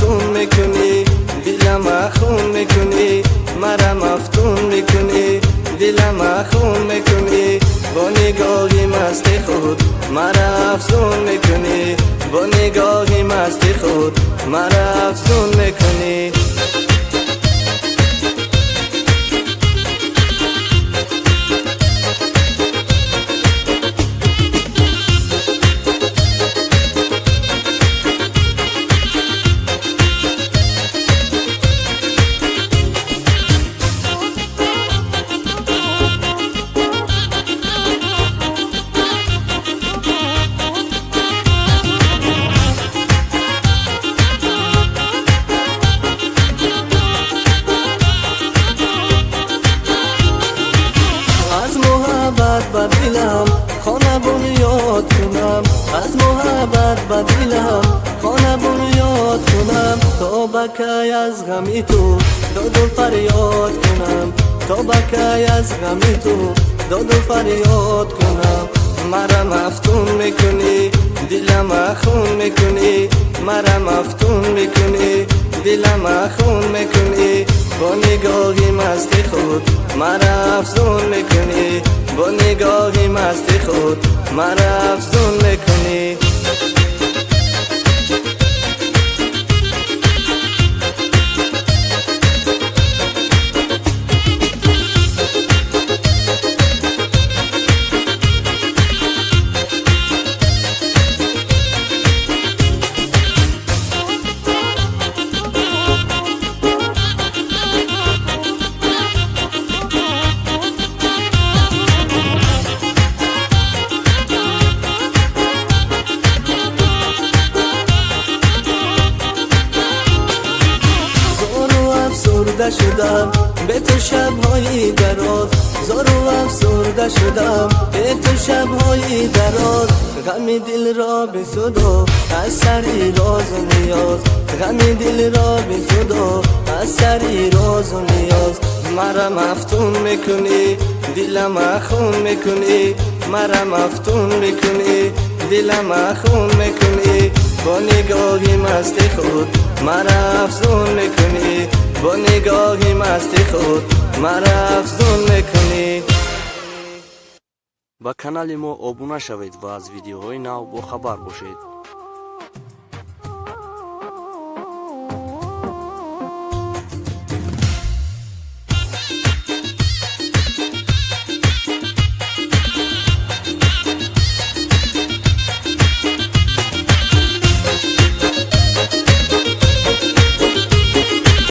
مفتون میکنی دلم خون میکنی مرا مفتون میکنی دلم خون میکنی با نگاهی مستی خود مرا افسون میکنی با نگاهی مستی خود مرا افسون میکنی با دلم خانه بنیاد کنم از محبت با دلم خانه بنیاد کنم تا بکی از غمی تو داد و فریاد کنم تا بکی از غمی تو داد و فریاد کنم مرا مفتون میکنی دلم خون میکنی مرا مفتون میکنی دلم خون میکنی با نگاهی مستی خود مرا افسون میکنی با نگاهی مستی خود مرا افسون میکنی افسرده شدم به تو شب‌های دراز زار و افسرده شدم به تو شب‌های دراز غم دل را به صدا از سری راز و نیاز غم دل را به صدا از سری راز و نیاز مرا مفتون میکنی دلم خون میکنی مرا مفتون میکنی دلم خون میکنی با نگاهی مستی خود مرا افسون میکنی با نگاهی مستی خود مرا افسون میکنی. ба канали мо обуна шавед ва аз видеоҳои нав бохабар бошед.